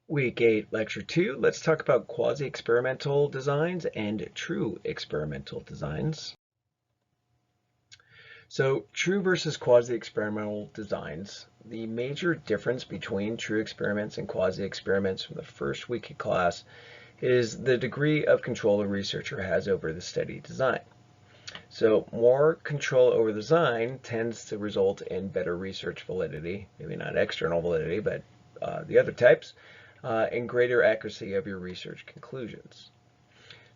Week 8, Lecture 2, let's talk about quasi-experimental designs and true experimental designs. So true versus quasi-experimental designs. The major difference between true experiments and quasi-experiments from the first week of class is the degree of control the researcher has over the study design. So more control over the design tends to result in better research validity, maybe not external validity, but the other types, and greater accuracy of your research conclusions.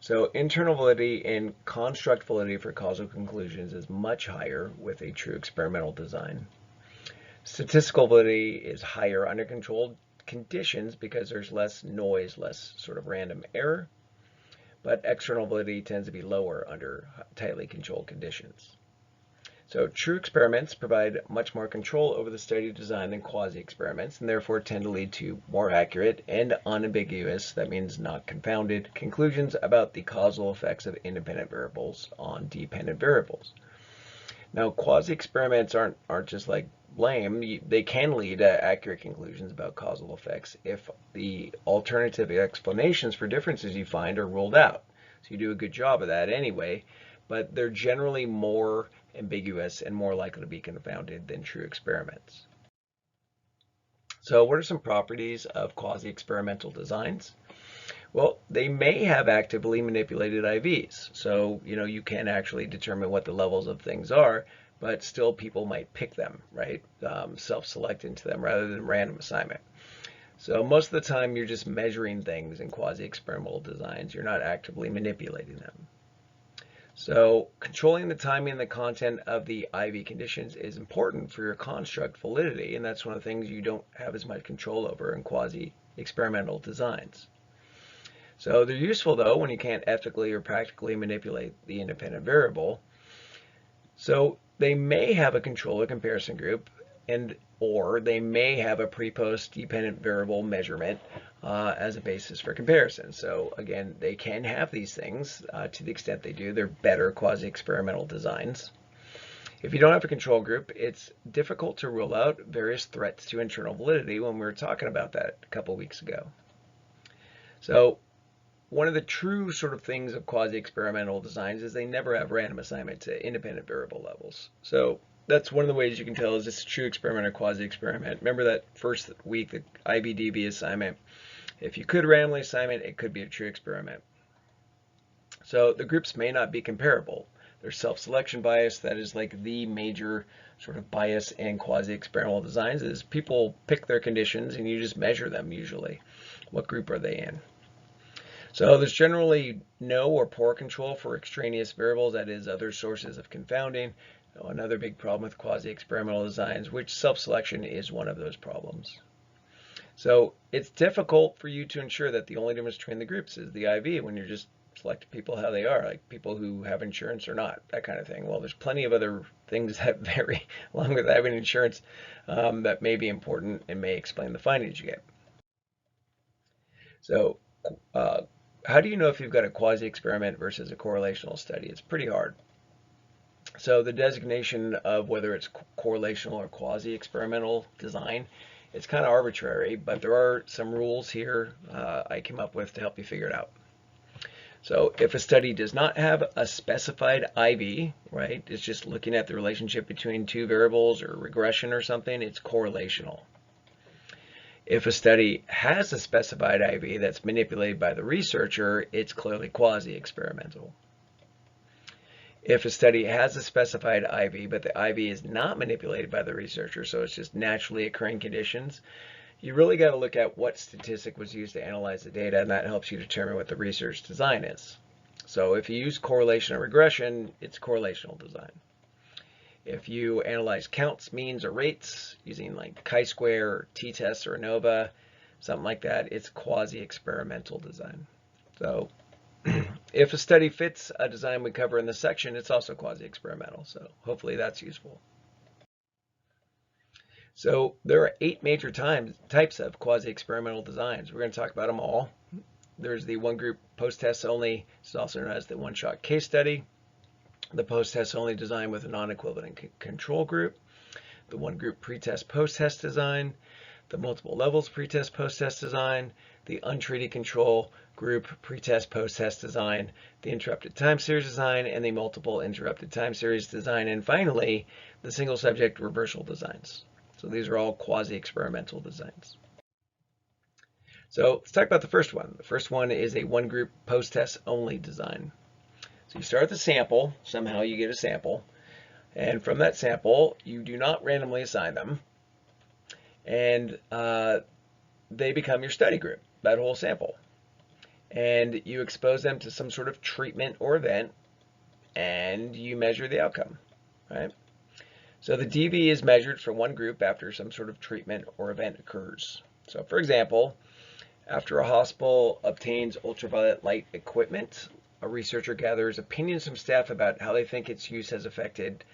So internal validity and construct validity for causal conclusions is much higher with a true experimental design. Statistical validity is higher under controlled conditions because there's less noise, less sort of random error, but external validity tends to be lower under tightly controlled conditions. So true experiments provide much more control over the study design than quasi-experiments, and therefore tend to lead to more accurate and unambiguous, that means not confounded, conclusions about the causal effects of independent variables on dependent variables. Now, quasi-experiments aren't just like lame. They can lead to accurate conclusions about causal effects if the alternative explanations for differences you find are ruled out. So you do a good job of that anyway, but they're generally more ambiguous and more likely to be confounded than true experiments. So what are some properties of quasi-experimental designs? Well, they may have actively manipulated IVs. So, you can actually determine what the levels of things are, but still people might pick them, right? Self-select into them rather than random assignment. So most of the time you're just measuring things in quasi-experimental designs. You're not actively manipulating them. So controlling the timing and the content of the IV conditions is important for your construct validity, and that's one of the things you don't have as much control over in quasi-experimental designs. So they're useful though when you can't ethically or practically manipulate the independent variable. So they may have a controller comparison group, or they may have a pre-post dependent variable measurement as a basis for comparison. So again, they can have these things. To the extent they do, they're better quasi-experimental designs. If you don't have a control group, it's difficult to rule out various threats to internal validity when we were talking about that a couple weeks ago. So one of the true sort of things of quasi-experimental designs is they never have random assignment to independent variable levels. So that's one of the ways you can tell is this a true experiment or quasi-experiment. Remember that first week, the IBDB assignment. If you could randomly assign it, it could be a true experiment. So the groups may not be comparable. There's self-selection bias. That is like the major sort of bias in quasi-experimental designs is people pick their conditions and you just measure them usually. What group are they in? So there's generally no or poor control for extraneous variables, that is other sources of confounding. Another big problem with quasi-experimental designs, which self-selection is one of those problems. So it's difficult for you to ensure that the only difference between the groups is the IV when you're just selecting people how they are, like people who have insurance or not, that kind of thing. Well, there's plenty of other things that vary along with having insurance that may be important and may explain the findings you get. So how do you know if you've got a quasi-experiment versus a correlational study? It's pretty hard. So the designation of whether it's correlational or quasi-experimental design, it's kind of arbitrary, but there are some rules here I came up with to help you figure it out. So if a study does not have a specified IV, right, it's just looking at the relationship between two variables or regression or something, it's correlational. If a study has a specified IV that's manipulated by the researcher, it's clearly quasi-experimental. If a study has a specified IV, but the IV is not manipulated by the researcher, so it's just naturally occurring conditions, you really got to look at what statistic was used to analyze the data, and that helps you determine what the research design is. So if you use correlation or regression, it's correlational design. If you analyze counts, means, or rates using like chi-square or t-test or ANOVA, something like that, it's quasi-experimental design. So if a study fits a design we cover in this section, it's also quasi-experimental. So hopefully that's useful. So there are 8 major types of quasi-experimental designs. We're going to talk about them all. There's the one group post-test only. It's also known as the one-shot case study. The post-test only design with a non-equivalent control group. The one group pre-test post-test design. the multiple levels pretest post-test design, the untreated control group pretest post-test design, the interrupted time series design, and the multiple interrupted time series design, and finally, the single subject reversal designs. So these are all quasi-experimental designs. So let's talk about the first one. The first one is a one group post-test only design. So you start with a sample, somehow you get a sample, and from that sample, you do not randomly assign them, and they become your study group, that whole sample. And you expose them to some sort of treatment or event, and you measure the outcome, right? So the DV is measured for one group after some sort of treatment or event occurs. So for example, after a hospital obtains ultraviolet light equipment, a researcher gathers opinions from staff about how they think its use has affected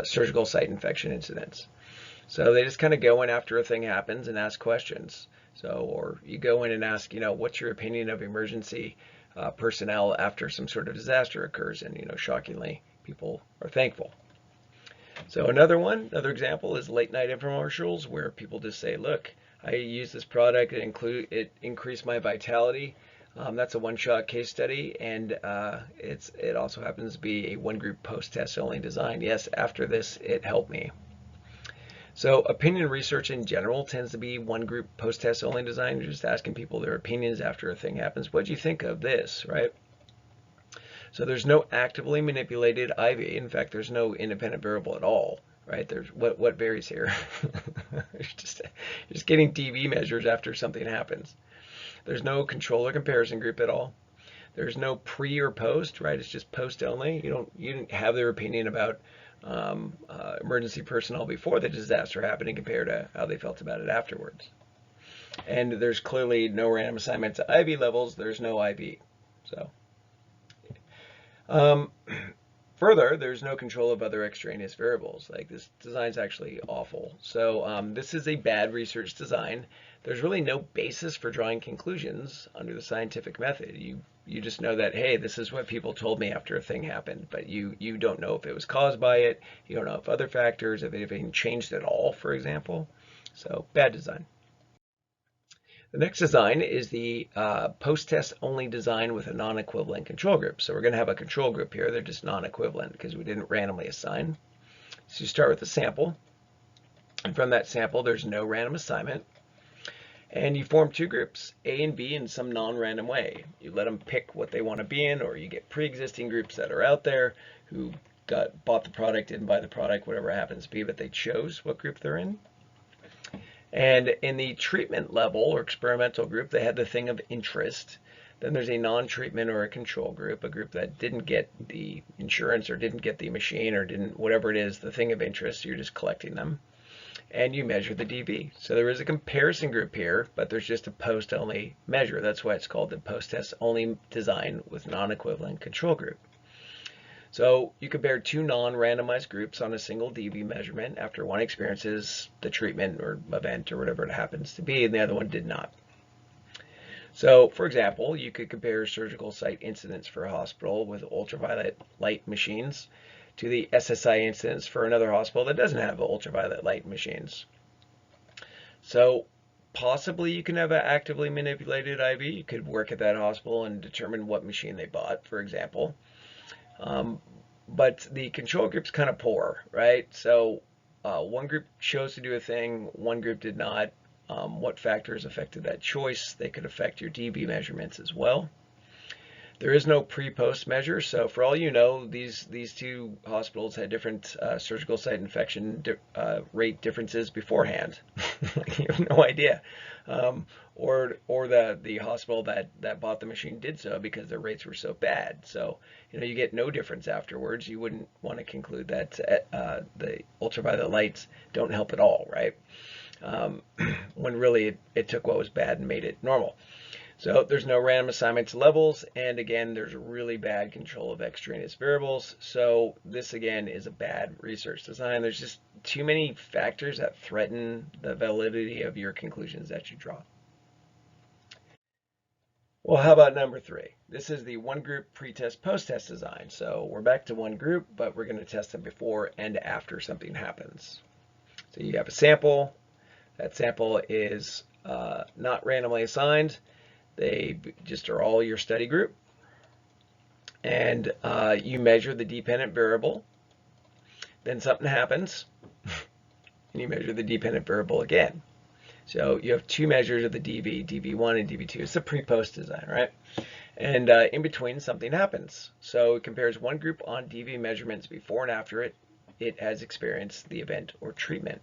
surgical site infection incidents. So they just kind of go in after a thing happens and ask questions. So, or you go in and ask, what's your opinion of emergency personnel after some sort of disaster occurs? And, shockingly, people are thankful. So another example is late night infomercials where people just say, look, I use this product, it increased my vitality. That's a one-shot case study, and it also happens to be a one-group post-test only design. Yes, after this, it helped me. So opinion research in general tends to be one-group post-test only design. You're just asking people their opinions after a thing happens. What do you think of this, right? So there's no actively manipulated IV. In fact, there's no independent variable at all, right? There's what varies here. You're just getting DV measures after something happens. There's no control or comparison group at all. There's no pre or post, right? It's just post only. You didn't have their opinion about emergency personnel before the disaster happened and compare to how they felt about it afterwards. And there's clearly no random assignment to IV levels. There's no IV. So further, there's no control of other extraneous variables. Like, this design's actually awful. So this is a bad research design. There's really no basis for drawing conclusions under the scientific method. You just know that, hey, this is what people told me after a thing happened, but you don't know if it was caused by it. You don't know if other factors, if anything changed at all, for example. So bad design. The next design is the post-test only design with a non-equivalent control group. So we're going to have a control group here. They're just non-equivalent because we didn't randomly assign. So you start with a sample, and from that sample, there's no random assignment. And you form two groups, A and B, in some non-random way. You let them pick what they want to be in, or you get pre-existing groups that are out there who bought the product, didn't buy the product, whatever it happens to be, but they chose what group they're in. And in the treatment level or experimental group, they had the thing of interest. Then there's a non-treatment or a control group, a group that didn't get the insurance or didn't get the machine or didn't, whatever it is, the thing of interest. You're just collecting them. And you measure the DV. So there is a comparison group here, but there's just a post-only measure. That's why it's called the post-test only design with non-equivalent control group. So you compare two non-randomized groups on a single DV measurement after one experiences the treatment or event or whatever it happens to be, and the other one did not. So, for example, you could compare surgical site incidents for a hospital with ultraviolet light machines to the SSI incidents for another hospital that doesn't have ultraviolet light machines. So possibly you can have an actively manipulated IV. You could work at that hospital and determine what machine they bought, for example. But the control group's kind of poor, right? So one group chose to do a thing, one group did not. What factors affected that choice? They could affect your DV measurements as well. There is no pre-post measure, so for all you know, these two hospitals had different surgical site infection rate differences beforehand. You have no idea. Or the hospital that bought the machine did so because their rates were so bad. So you get no difference afterwards. You wouldn't want to conclude that the ultraviolet lights don't help at all, right? When really it took what was bad and made it normal. So there's no random assignment to levels, and again, there's really bad control of extraneous variables. So this again is a bad research design. There's just too many factors that threaten the validity of your conclusions that you draw. Well, how about number 3? This is the one group pre-test post-test design. So we're back to one group, but we're going to test them before and after something happens. So you have a sample, That sample is not randomly assigned. They just are all your study group. And you measure the dependent variable. Then something happens, and you measure the dependent variable again. So you have two measures of the DV, DV1 and DV2. It's a pre-post design, right? And in between, something happens. So it compares one group on DV measurements before and after it has experienced the event or treatment.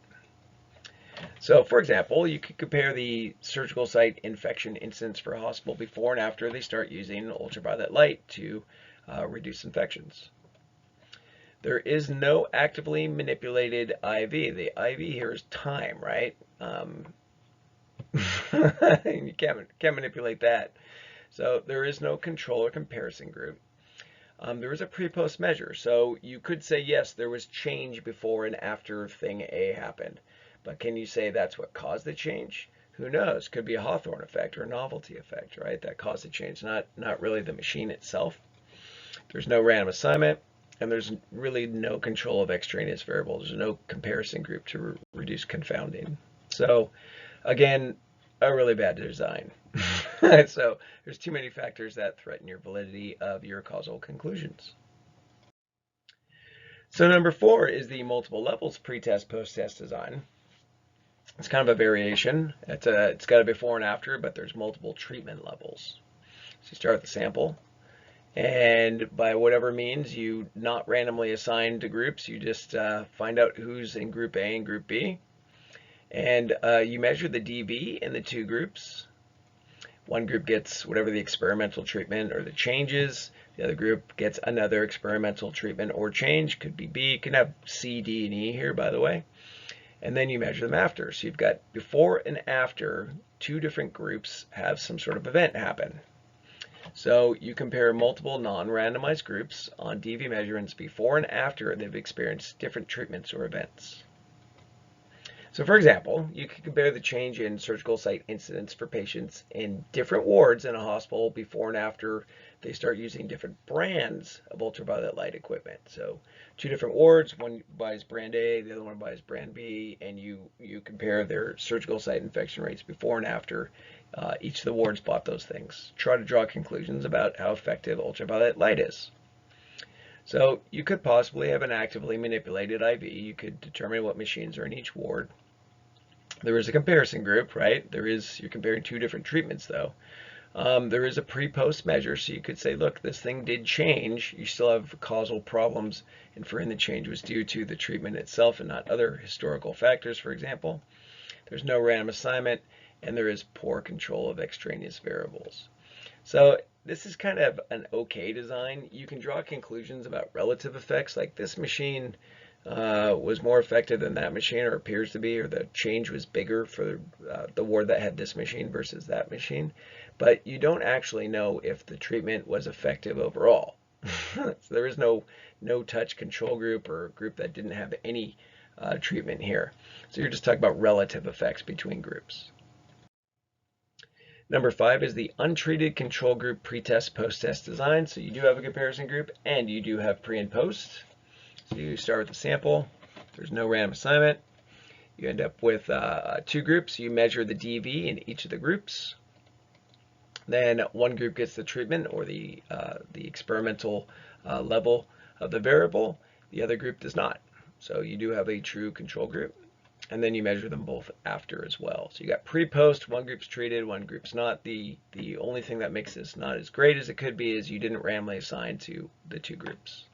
So for example, you could compare the surgical site infection incidence for a hospital before and after they start using ultraviolet light to reduce infections. There is no actively manipulated IV. The IV here is time, right? You can't manipulate that. So there is no control or comparison group. There is a pre-post measure. So you could say, yes, there was change before and after thing A happened. But can you say that's what caused the change? Who knows? Could be a Hawthorne effect or a novelty effect, right? That caused the change, not really the machine itself. There's no random assignment, and there's really no control of extraneous variables. There's no comparison group to reduce confounding. So again, a really bad design. So there's too many factors that threaten your validity of your causal conclusions. So number 4 is the multiple levels pre-test, post-test design. It's kind of a variation. It's got a before and after, but there's multiple treatment levels. So you start with the sample, and by whatever means you not randomly assign to groups, you just find out who's in group A and group B. And you measure the DV in the two groups. One group gets whatever the experimental treatment or the change is. The other group gets another experimental treatment or change. Could be B. Can have C, D, and E here, by the way. And then you measure them after. So you've got before and after. Two different groups have some sort of event happen. So you compare multiple non-randomized groups on DV measurements before and after they've experienced different treatments or events. So for example, you could compare the change in surgical site incidence for patients in different wards in a hospital before and after they start using different brands of ultraviolet light equipment. So two different wards, one buys brand A, the other one buys brand B, and you compare their surgical site infection rates before and after each of the wards bought those things. Try to draw conclusions about how effective ultraviolet light is. So you could possibly have an actively manipulated IV. You could determine what machines are in each ward. There is a comparison group, right? You're comparing two different treatments though. There is a pre-post measure, so you could say, look, this thing did change. You still have causal problems inferring the change was due to the treatment itself and not other historical factors, for example. There's no random assignment, and there is poor control of extraneous variables. So this is kind of an okay design. You can draw conclusions about relative effects, like this machine was more effective than that machine, or appears to be, or the change was bigger for the ward that had this machine versus that machine. But you don't actually know if the treatment was effective overall. So there is no touch control group or group that didn't have any treatment here. So you're just talking about relative effects between groups. Number 5 is the untreated control group pre-test, post-test design. So you do have a comparison group and you do have pre and post. So you start with the sample. There's no random assignment. You end up with two groups. You measure the DV in each of the groups. Then one group gets the treatment or the experimental level of the variable. The other group does not. So you do have a true control group. And then you measure them both after as well. So you got pre-post, one group's treated, one group's not. The only thing that makes this not as great as it could be is you didn't randomly assign to the two groups.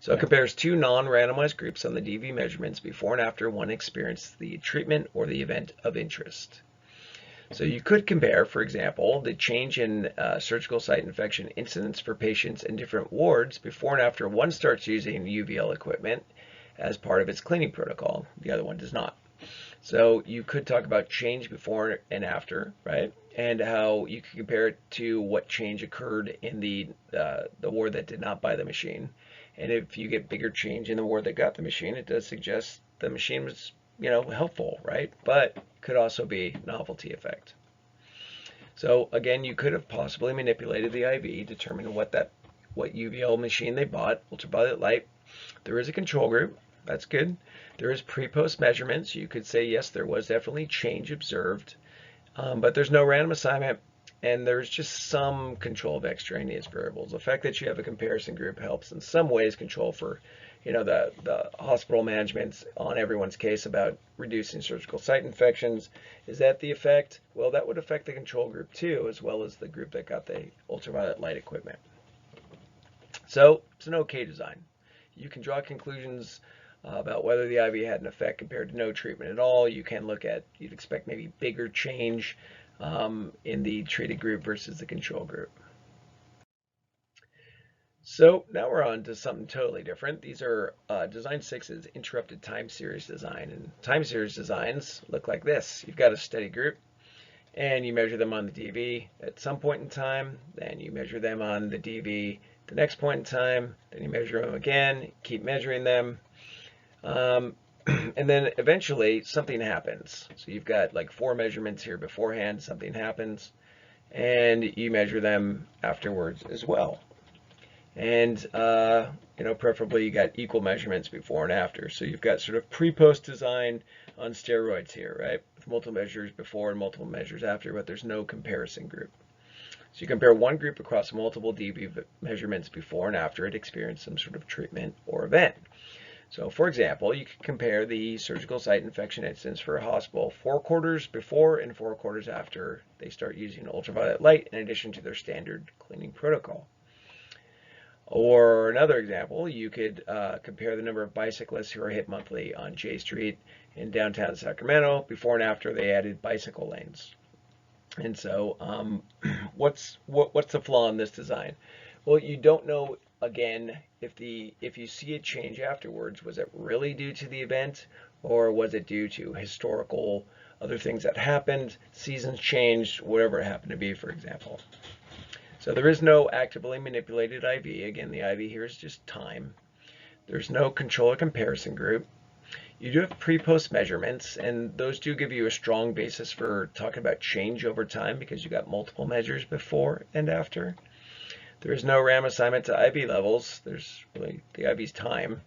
So it compares two non-randomized groups on the DV measurements before and after one experienced the treatment or the event of interest. So you could compare, for example, the change in surgical site infection incidence for patients in different wards before and after one starts using UVL equipment as part of its cleaning protocol. The other one does not. So you could talk about change before and after, right? And how you could compare it to what change occurred in the ward that did not buy the machine. And if you get bigger change in the ward that got the machine, it does suggest the machine was, helpful, right? But could also be novelty effect. So again, you could have possibly manipulated the IV, determined what UVL machine they bought, ultraviolet light. There is a control group. That's good. There is pre-post measurements. You could say, yes, there was definitely change observed, but there's no random assignment, and there's just some control of extraneous variables. The fact that you have a comparison group helps in some ways control for, the hospital management on everyone's case about reducing surgical site infections. Is that the effect? Well, that would affect the control group too, as well as the group that got the ultraviolet light equipment. So it's an okay design. You can draw conclusions about whether the IV had an effect compared to no treatment at all. You can look at, you'd expect maybe bigger change in the treated group versus the control group. So now we're on to something totally different. These are design 6's interrupted time series design. And time series designs look like this. You've got a steady group, and you measure them on the DV at some point in time. Then you measure them on the DV the next point in time. Then you measure them again, keep measuring them. And then eventually something happens. So you've got like 4 measurements here beforehand, something happens, and you measure them afterwards as well. And, preferably you got equal measurements before and after. So you've got sort of pre-post design on steroids here, right? With multiple measures before and multiple measures after, but there's no comparison group. So you compare one group across multiple DV measurements before and after it experienced some sort of treatment or event. So for example, you can compare the surgical site infection incidence for a hospital 4 quarters before and 4 quarters after they start using ultraviolet light in addition to their standard cleaning protocol. Or another example, you could compare the number of bicyclists who are hit monthly on J Street in downtown Sacramento before and after they added bicycle lanes. And so what's the flaw in this design? Well, you don't know, again, if you see a change afterwards, was it really due to the event, or was it due to historical other things that happened, seasons changed, whatever it happened to be, for example. So there is no actively manipulated IV. Again, the IV here is just time. There's no control or comparison group. You do have pre-post measurements, and those do give you a strong basis for talking about change over time because you got multiple measures before and after. There is no RAM assignment to IV levels. There's really the IV's time.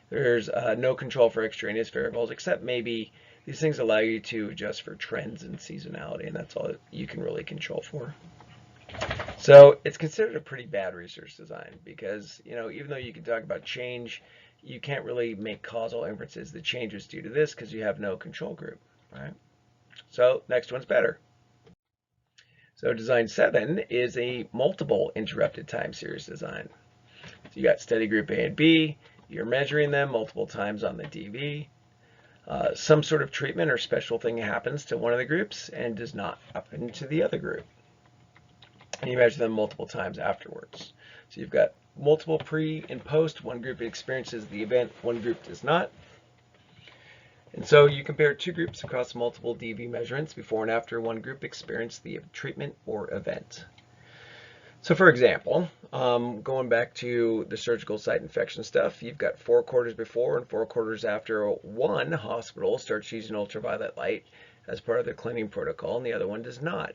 There's no control for extraneous variables, except maybe these things allow you to adjust for trends and seasonality, and that's all you can really control for. So it's considered a pretty bad research design because, even though you can talk about change, you can't really make causal inferences. The change was due to this because you have no control group, right? So next one's better. So design 7 is a multiple interrupted time series design. So you got steady group A and B. You're measuring them multiple times on the DV. Some sort of treatment or special thing happens to one of the groups and does not happen to the other group. And you measure them multiple times afterwards. So you've got multiple pre and post. One group experiences the event, one group does not. And so you compare 2 groups across multiple DV measurements before and after one group experienced the treatment or event. So for example, going back to the surgical site infection stuff, you've got 4 quarters before and 4 quarters after one hospital starts using ultraviolet light as part of their cleaning protocol and the other one does not.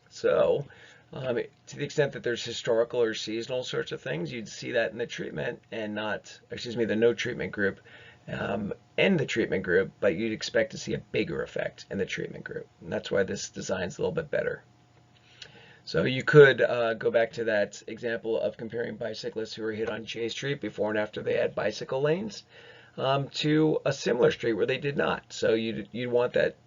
So to the extent that there's historical or seasonal sorts of things, you'd see that in the treatment and not, the no treatment group and the treatment group, but you'd expect to see a bigger effect in the treatment group. And that's why this design's a little bit better. So you could go back to that example of comparing bicyclists who were hit on J Street before and after they had bicycle lanes to a similar street where they did not. So you'd want that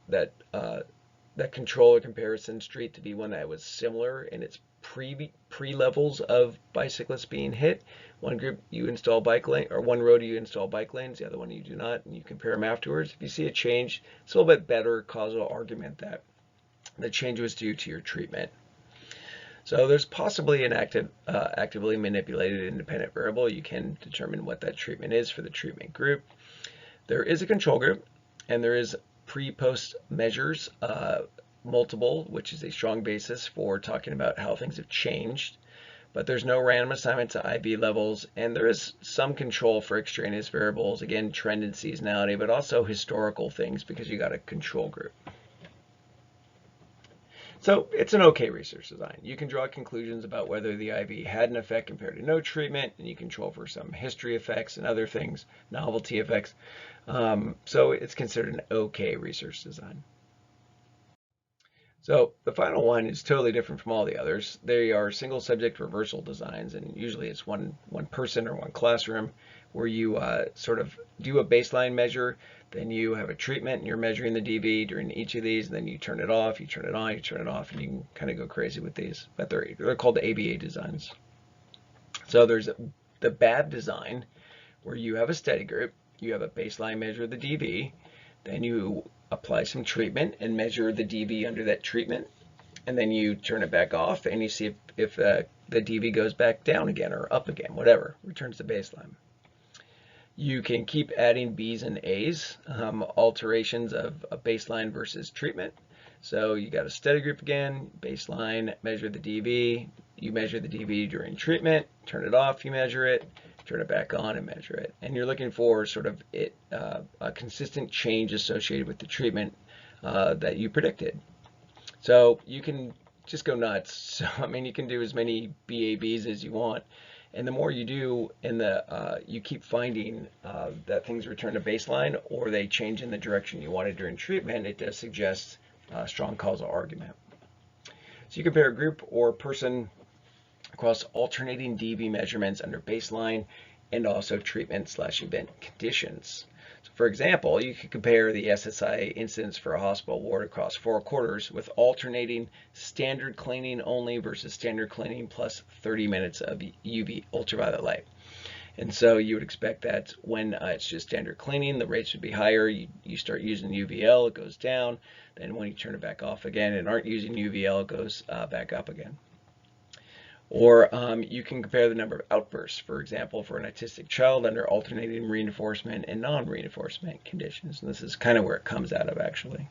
control or comparison street to be one that was similar in its pre levels of bicyclists being hit. One group you install bike lane, or one road you install bike lanes, the other one you do not, and you compare them afterwards. If you see a change, it's a little bit better causal argument that the change was due to your treatment. So there's possibly an actively manipulated independent variable. You can determine what that treatment is for the treatment group. There is a control group, and there is pre-post measures, multiple, which is a strong basis for talking about how things have changed. But there's no random assignment to IV levels, and there is some control for extraneous variables, again, trend and seasonality, but also historical things because you got a control group. So it's an okay research design. You can draw conclusions about whether the IV had an effect compared to no treatment, and you control for some history effects and other things, novelty effects. So it's considered an okay research design. So the final one is totally different from all the others. They are single subject reversal designs, and usually it's one person or one classroom where you sort of do a baseline measure, then you have a treatment and you're measuring the dV during each of these, and then you turn it off, you turn it on, you turn it off, and you can kind of go crazy with these. But they're called ABA designs. So there's the bad design where you have a study group, you have a baseline measure of the dV, then you apply some treatment and measure the dV under that treatment, and then you turn it back off and you see if the dV goes back down again or up again, whatever, returns to baseline. You can keep adding B's and A's, alterations of a baseline versus treatment. So you got a study group again, baseline, measure the dV, you measure the dV during treatment, turn it off, you measure it, turn it back on and measure it. And you're looking for sort of a consistent change associated with the treatment that you predicted. So you can just go nuts. So, I mean, you can do as many BABs as you want. And the more you do, you keep finding that things return to baseline or they change in the direction you wanted during treatment, it does suggest a strong causal argument. So you compare a group or person across alternating dV measurements under baseline and also treatment/event conditions. So for example, you could compare the SSI incidence for a hospital ward across 4 quarters with alternating standard cleaning only versus standard cleaning plus 30 minutes of UV ultraviolet light. And so you would expect that when it's just standard cleaning, the rates would be higher. You start using UVL, it goes down. Then when you turn it back off again and aren't using UVL, it goes back up again. Or you can compare the number of outbursts, for example, for an autistic child under alternating reinforcement and non-reinforcement conditions. And this is kind of where it comes out of, actually.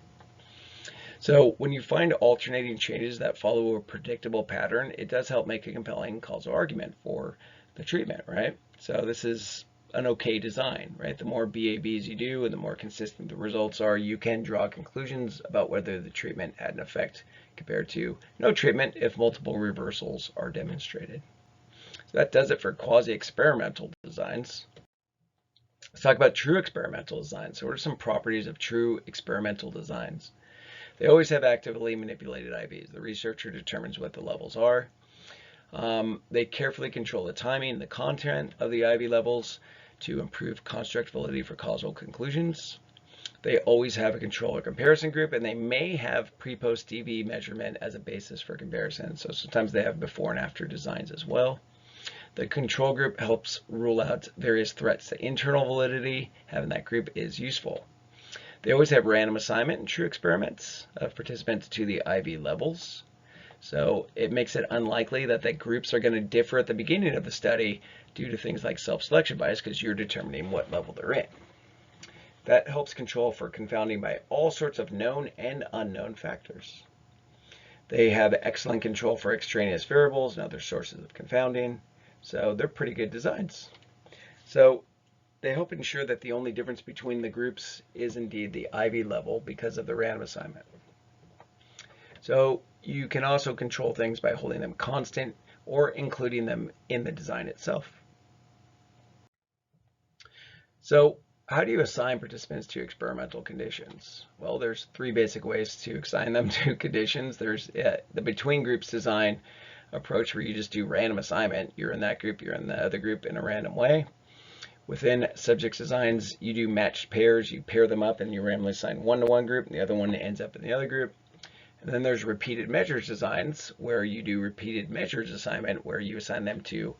So when you find alternating changes that follow a predictable pattern, it does help make a compelling causal argument for the treatment, right? So this is an okay design, right? The more BABs you do and the more consistent the results are, you can draw conclusions about whether the treatment had an effect compared to no treatment if multiple reversals are demonstrated. So that does it for quasi-experimental designs. Let's talk about true experimental designs. So what are some properties of true experimental designs? They always have actively manipulated IVs. The researcher determines what the levels are. They carefully control the timing and the content of the IV levels to improve construct validity for causal conclusions. They always have a control or comparison group, and they may have pre-post dV measurement as a basis for comparison. So sometimes they have before and after designs as well. The control group helps rule out various threats to internal validity. Having that group is useful. They always have random assignment in true experiments of participants to the IV levels. So it makes it unlikely that the groups are going to differ at the beginning of the study due to things like self-selection bias because you're determining what level they're in. That helps control for confounding by all sorts of known and unknown factors. They have excellent control for extraneous variables and other sources of confounding. So they're pretty good designs. So they help ensure that the only difference between the groups is indeed the IV level because of the random assignment. So you can also control things by holding them constant or including them in the design itself. So how do you assign participants to experimental conditions? Well, there's 3 basic ways to assign them to conditions. There's the between groups design approach where you just do random assignment. You're in that group, you're in the other group in a random way. Within subjects designs, you do matched pairs. You pair them up and you randomly assign one to one group and the other one ends up in the other group. And then there's repeated measures designs where you do repeated measures assignment where you assign them to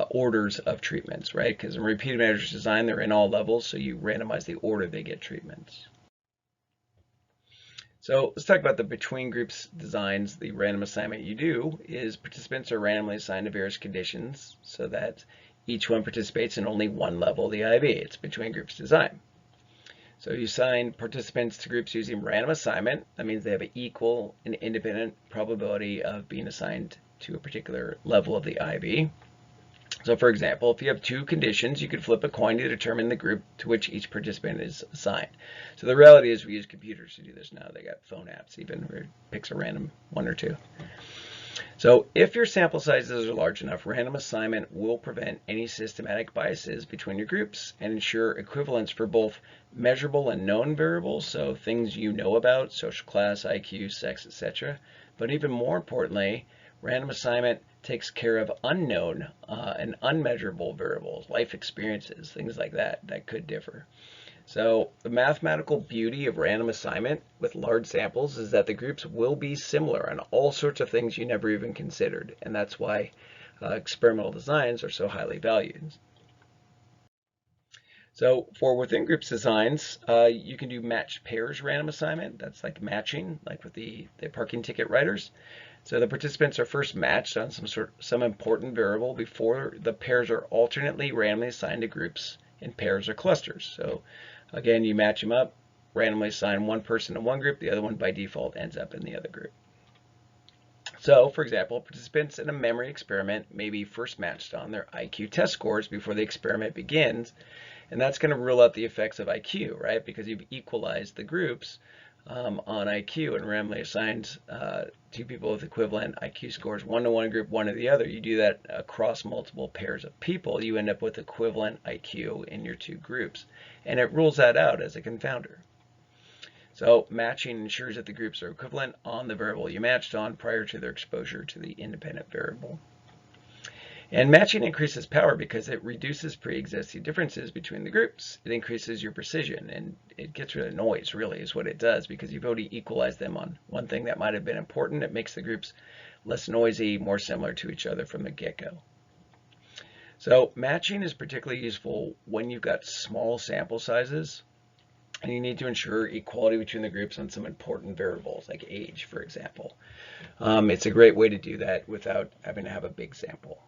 orders of treatments, right? Because in repeated measures design, they're in all levels, so you randomize the order they get treatments. So let's talk about the between groups designs. The random assignment you do is participants are randomly assigned to various conditions so that each one participates in only one level of the IV. It's between groups design. So you assign participants to groups using random assignment. That means they have an equal and independent probability of being assigned to a particular level of the IV. So for example, if you have two conditions, you could flip a coin to determine the group to which each participant is assigned. So the reality is we use computers to do this now. They got phone apps even where it picks a random one or two. So if your sample sizes are large enough, random assignment will prevent any systematic biases between your groups and ensure equivalence for both measurable and known variables, so things you know about, social class, IQ, sex, etc. But even more importantly, random assignment takes care of unknown and unmeasurable variables, life experiences, things like that could differ. So the mathematical beauty of random assignment with large samples is that the groups will be similar on all sorts of things you never even considered, and that's why experimental designs are so highly valued. So for within groups designs, you can do matched pairs random assignment. That's like matching, like with the parking ticket writers. So the participants are first matched on some important variable before the pairs are alternately randomly assigned to groups in pairs or clusters. So again, you match them up, randomly assign one person to one group, the other one by default ends up in the other group. So for example, participants in a memory experiment may be first matched on their IQ test scores before the experiment begins. And that's going to rule out the effects of IQ, right? Because you've equalized the groups on IQ and randomly assigned two people with equivalent IQ scores, one to one group, one to the other. You do that across multiple pairs of people, you end up with equivalent IQ in your two groups. And it rules that out as a confounder. So matching ensures that the groups are equivalent on the variable you matched on prior to their exposure to the independent variable. And matching increases power because it reduces pre-existing differences between the groups. It increases your precision and it gets rid of noise, really, is what it does, because you've already equalized them on one thing that might have been important. It makes the groups less noisy, more similar to each other from the get-go. So matching is particularly useful when you've got small sample sizes and you need to ensure equality between the groups on some important variables, like age, for example. It's a great way to do that without having to have a big sample.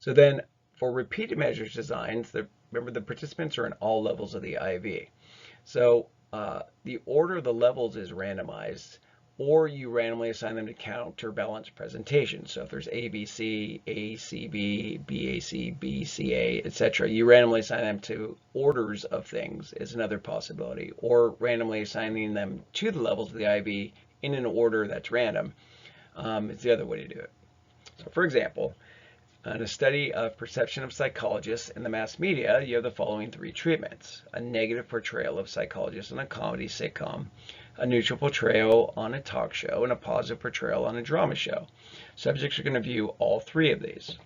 So then for repeated measures designs, remember the participants are in all levels of the IV. So the order of the levels is randomized, or you randomly assign them to counterbalance presentations. So if there's ABC, ACB, BAC, BCA, etc., you randomly assign them to orders of things is another possibility, or randomly assigning them to the levels of the IV in an order that's random is the other way to do it. So for example, in a study of perception of psychologists in the mass media, you have the following three treatments: a negative portrayal of psychologists on a comedy sitcom, a neutral portrayal on a talk show, and a positive portrayal on a drama show. Subjects are going to view all three of these.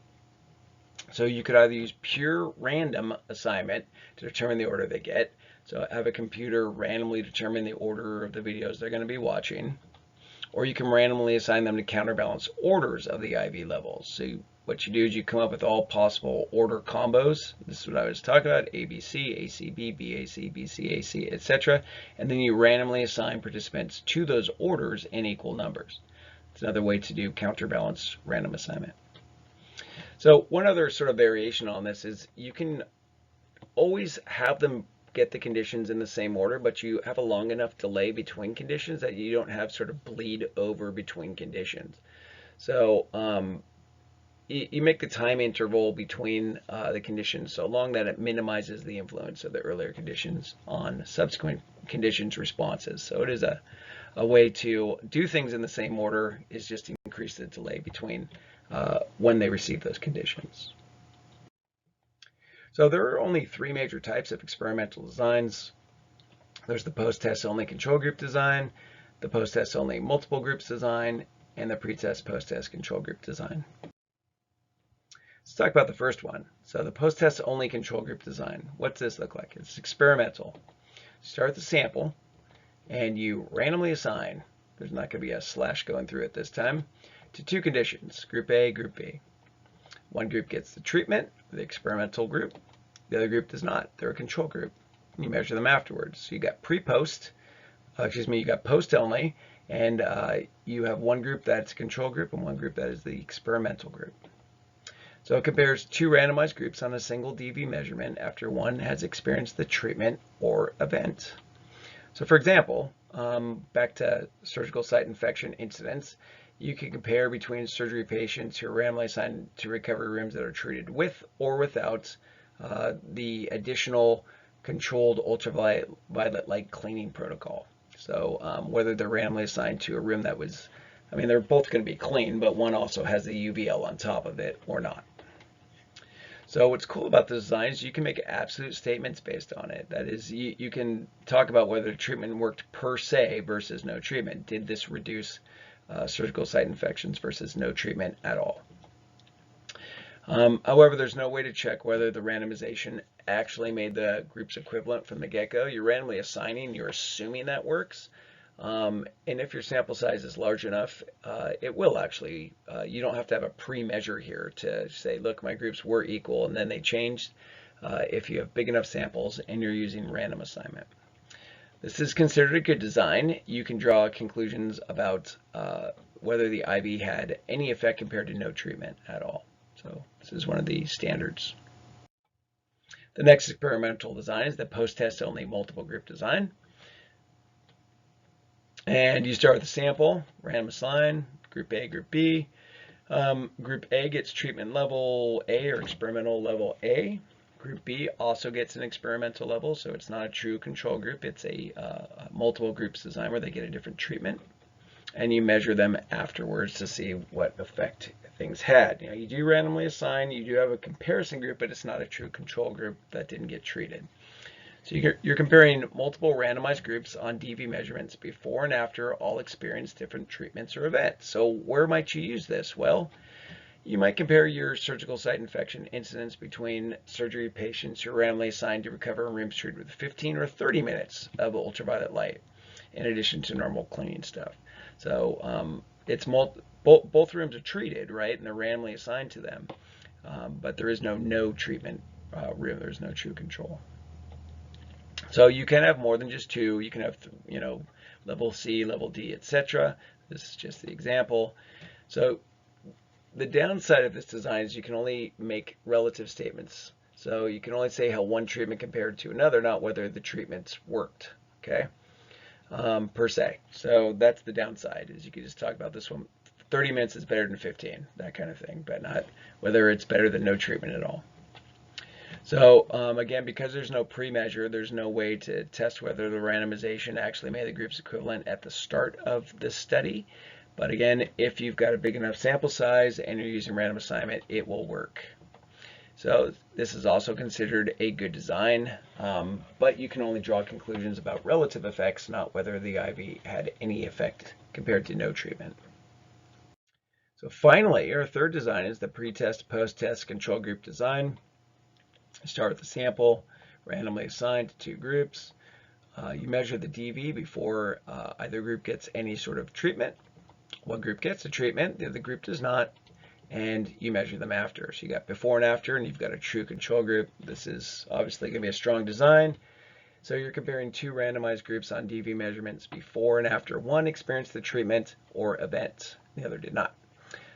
So you could either use pure random assignment to determine the order they get. So have a computer randomly determine the order of the videos they're going to be watching. Or you can randomly assign them to counterbalance orders of the IV levels. So what you do is you come up with all possible order combos. This is what I was talking about: ABC, ACB, BAC, BCAC, etc. And then you randomly assign participants to those orders in equal numbers. It's another way to do counterbalance random assignment. So one other sort of variation on this is you can always have them get the conditions in the same order, but you have a long enough delay between conditions that you don't have sort of bleed over between conditions. So you make the time interval between the conditions so long that it minimizes the influence of the earlier conditions on subsequent conditions responses. So it is a way to do things in the same order, is just to increase the delay between when they receive those conditions. So there are only three major types of experimental designs. There's the post-test only control group design, the post-test only multiple groups design, and the pre-test post-test control group design. Let's talk about the first one. So the post-test only control group design. What's this look like? It's experimental. Start the sample and you randomly assign, there's not going to be a slash going through it this time, to two conditions, group A, group B. One group gets the treatment, the experimental group. The other group does not. They're a control group. And you measure them afterwards. So you got pre-post, you got post only, and you have one group that's a control group and one group that is the experimental group. So it compares two randomized groups on a single DV measurement after one has experienced the treatment or event. So for example, back to surgical site infection incidents, you can compare between surgery patients who are randomly assigned to recovery rooms that are treated with or without the additional controlled ultraviolet light cleaning protocol. So whether they're randomly assigned to a room that was, I mean, they're both going to be clean, but one also has the UVL on top of it or not. So what's cool about the design is you can make absolute statements based on it. That is, you can talk about whether the treatment worked per se versus no treatment. Did this reduce surgical site infections versus no treatment at all? However, there's no way to check whether the randomization actually made the groups equivalent from the get-go. You're randomly assigning, you're assuming that works. And if your sample size is large enough, it will actually, you don't have to have a pre-measure here to say, look, my groups were equal and then they changed. If you have big enough samples and you're using random assignment. This is considered a good design. You can draw conclusions about whether the IV had any effect compared to no treatment at all. So this is one of the standards. The next experimental design is the post-test only multiple group design. And you start with the sample, random assign, group A, group B. Group A gets treatment level A or experimental level A. Group B also gets an experimental level, so it's not a true control group. It's a multiple groups design where they get a different treatment. And you measure them afterwards to see what effect things had. You do randomly assign, you do have a comparison group, but it's not a true control group that didn't get treated. So you're comparing multiple randomized groups on DV measurements before and after all experienced different treatments or events. So where might you use this? Well, you might compare your surgical site infection incidents between surgery patients who are randomly assigned to recover in rooms treated with 15 or 30 minutes of ultraviolet light, in addition to normal cleaning stuff. So it's both rooms are treated, right, and they're randomly assigned to them, but there is no treatment room. There's no true control. So you can have more than just two. You can have, level C, level D, etc. This is just the example. So the downside of this design is you can only make relative statements. So you can only say how one treatment compared to another, not whether the treatments worked, okay, per se. So that's the downside, is you can just talk about this one. 30 minutes is better than 15, that kind of thing, but not whether it's better than no treatment at all. So again, because there's no pre-measure, there's no way to test whether the randomization actually made the groups equivalent at the start of the study. But again, if you've got a big enough sample size and you're using random assignment, it will work. So this is also considered a good design, but you can only draw conclusions about relative effects, not whether the IV had any effect compared to no treatment. So finally, our third design is the pre-test, post-test control group design. Start with the sample, randomly assigned to two groups. You measure the DV before either group gets any sort of treatment. One group gets a treatment, the other group does not, and you measure them after. So you got before and after, and you've got a true control group. This is obviously going to be a strong design. So you're comparing two randomized groups on DV measurements before and after one experienced the treatment or event, the other did not.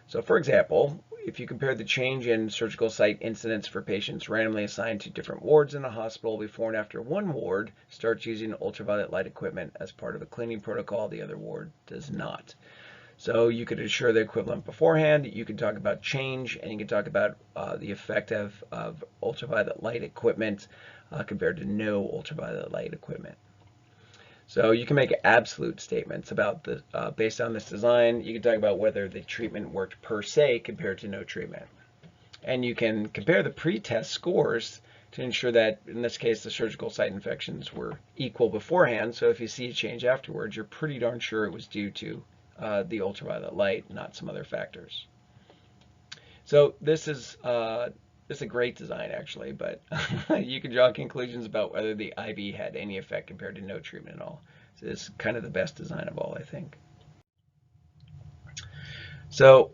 So for example, if you compare the change in surgical site incidents for patients randomly assigned to different wards in the hospital before and after one ward starts using ultraviolet light equipment as part of a cleaning protocol, the other ward does not. So you could assure the equivalent beforehand. You can talk about change, and you can talk about the effect of ultraviolet light equipment compared to no ultraviolet light equipment. So you can make absolute statements about the based on this design. You can talk about whether the treatment worked per se compared to no treatment. And you can compare the pre-test scores to ensure that, in this case, the surgical site infections were equal beforehand. So if you see a change afterwards, you're pretty darn sure it was due to the ultraviolet light, not some other factors. So this is a great design, actually, but you can draw conclusions about whether the IV had any effect compared to no treatment at all. So it's kind of the best design of all, I think. So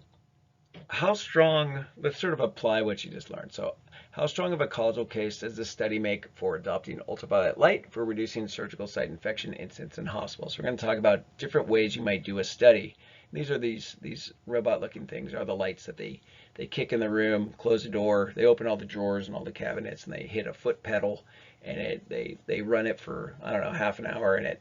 how strong, let's sort of apply what you just learned. So how strong of a causal case does this study make for adopting ultraviolet light for reducing surgical site infection incidents in hospitals? So we're going to talk about different ways you might do a study. These are these robot-looking things are the lights that they kick in the room, close the door, they open all the drawers and all the cabinets, and they hit a foot pedal, and they run it for, I don't know, half an hour, and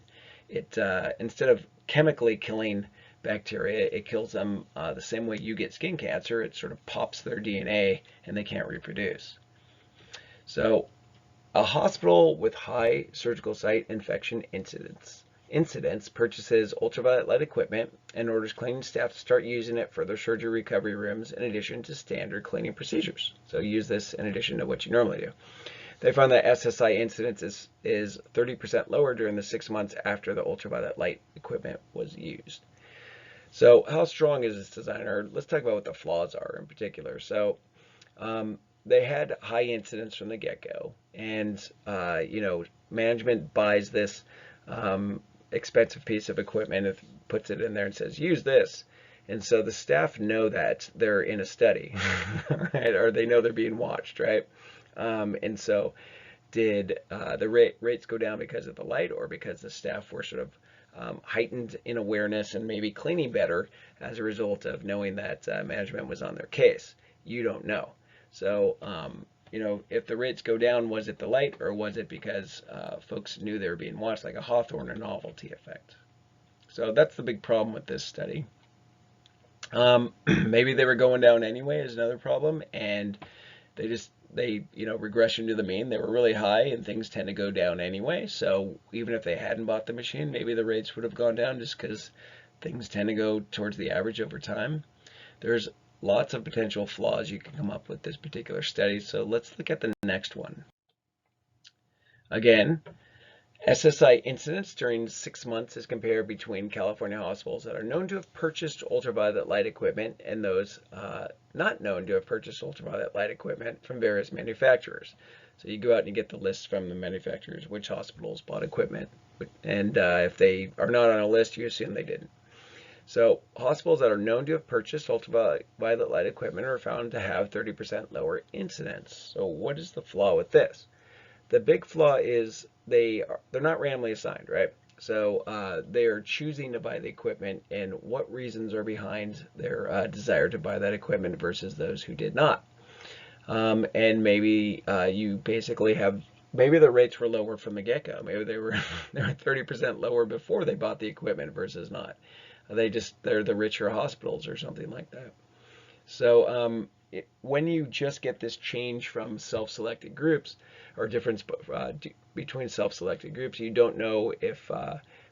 instead of chemically killing bacteria, it kills them the same way you get skin cancer. It sort of pops their DNA and they can't reproduce. So a hospital with high surgical site infection incidence purchases ultraviolet light equipment and orders cleaning staff to start using it for their surgery recovery rooms in addition to standard cleaning procedures. So use this in addition to what you normally do. They found that SSI incidence is 30% lower during the 6 months after the ultraviolet light equipment was used. So how strong is this design? Or let's talk about what the flaws are in particular. So they had high incidence from the get-go, and management buys this expensive piece of equipment and puts it in there and says, use this. And so the staff know that they're in a study, right? Or they know they're being watched, right? And so did the rates go down because of the light, or because the staff were sort of heightened in awareness and maybe cleaning better as a result of knowing that management was on their case? You don't know. So, if the rates go down, was it the light, or was it because folks knew they were being watched, like a Hawthorne or novelty effect? So that's the big problem with this study. Maybe they were going down anyway is another problem, and they regression to the mean. They were really high, and things tend to go down anyway. So even if they hadn't bought the machine, maybe the rates would have gone down just because things tend to go towards the average over time. There's lots of potential flaws you can come up with this particular study. So let's look at the next one. Again, SSI incidence during 6 months is compared between California hospitals that are known to have purchased ultraviolet light equipment and those not known to have purchased ultraviolet light equipment from various manufacturers. So you go out and you get the list from the manufacturers, which hospitals bought equipment. And if they are not on a list, you assume they didn't. So hospitals that are known to have purchased ultraviolet light equipment are found to have 30% lower incidence. So what is the flaw with this? The big flaw is they're not randomly assigned, right? So they are choosing to buy the equipment, and what reasons are behind their desire to buy that equipment versus those who did not. And maybe you basically have, maybe the rates were lower from the get-go. Maybe they were 30% lower before they bought the equipment versus not. They're the richer hospitals or something like that. So when you just get this change from self-selected groups, or difference between self-selected groups, you don't know if,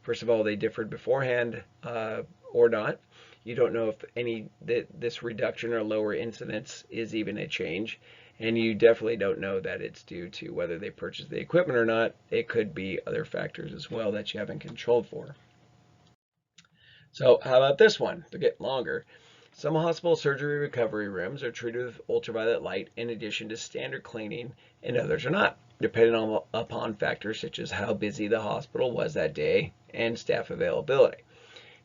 first of all, they differed beforehand or not. You don't know if this reduction or lower incidence is even a change. And you definitely don't know that it's due to whether they purchased the equipment or not. It could be other factors as well that you haven't controlled for. So how about this one? They're getting longer. Some hospital surgery recovery rooms are treated with ultraviolet light in addition to standard cleaning, and others are not, depending upon factors such as how busy the hospital was that day and staff availability.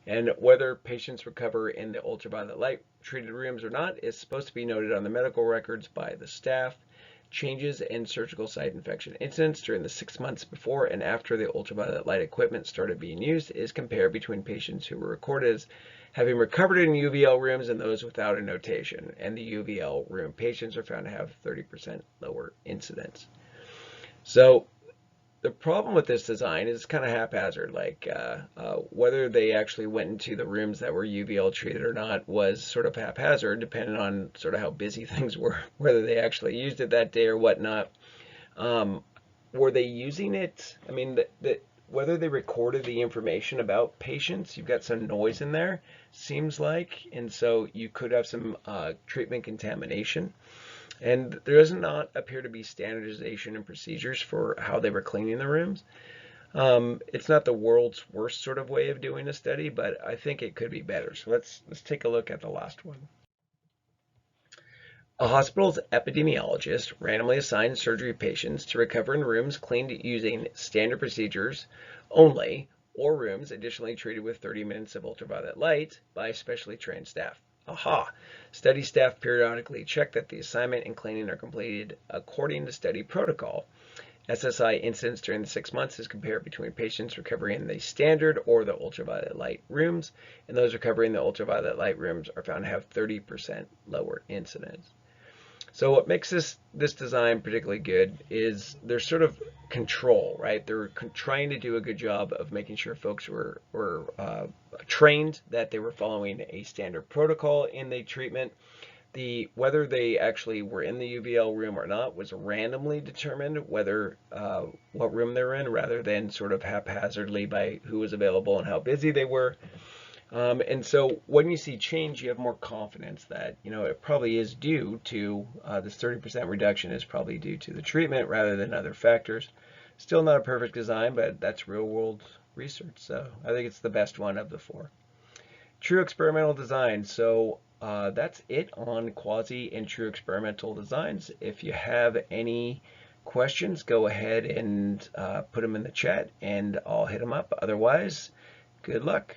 And whether patients recover in the ultraviolet light treated rooms or not is supposed to be noted on the medical records by the staff. Changes in surgical site infection incidence during the 6 months before and after the ultraviolet light equipment started being used is compared between patients who were recorded as having recovered in UVL rooms and those without a notation. And the UVL room patients are found to have 30% lower incidence. So the problem with this design is kind of haphazard, like whether they actually went into the rooms that were UVL treated or not was sort of haphazard, depending on sort of how busy things were, whether they actually used it that day or whatnot. Were they using it? I mean, whether they recorded the information about patients, you've got some noise in there, seems like, and so you could have some treatment contamination. And there does not appear to be standardization and procedures for how they were cleaning the rooms. It's not the world's worst sort of way of doing a study, but I think it could be better. So let's take a look at the last one. A hospital's epidemiologist randomly assigned surgery patients to recover in rooms cleaned using standard procedures only, or rooms additionally treated with 30 minutes of ultraviolet light by specially trained staff. Aha! Study staff periodically check that the assignment and cleaning are completed according to study protocol. SSI incidence during the 6 months is compared between patients recovering in the standard or the ultraviolet light rooms, and those recovering in the ultraviolet light rooms are found to have 30% lower incidence. So what makes this design particularly good is there's sort of control, right? They're trying to do a good job of making sure folks were trained that they were following a standard protocol in the treatment. Whether they actually were in the UVL room or not was randomly determined, whether what room they were in, rather than sort of haphazardly by who was available and how busy they were. And so when you see change, you have more confidence that, it probably is due to this 30% reduction is probably due to the treatment rather than other factors. Still not a perfect design, but that's real world research. So I think it's the best one of the four. True experimental design. So that's it on quasi and true experimental designs. If you have any questions, go ahead and put them in the chat and I'll hit them up. Otherwise, good luck.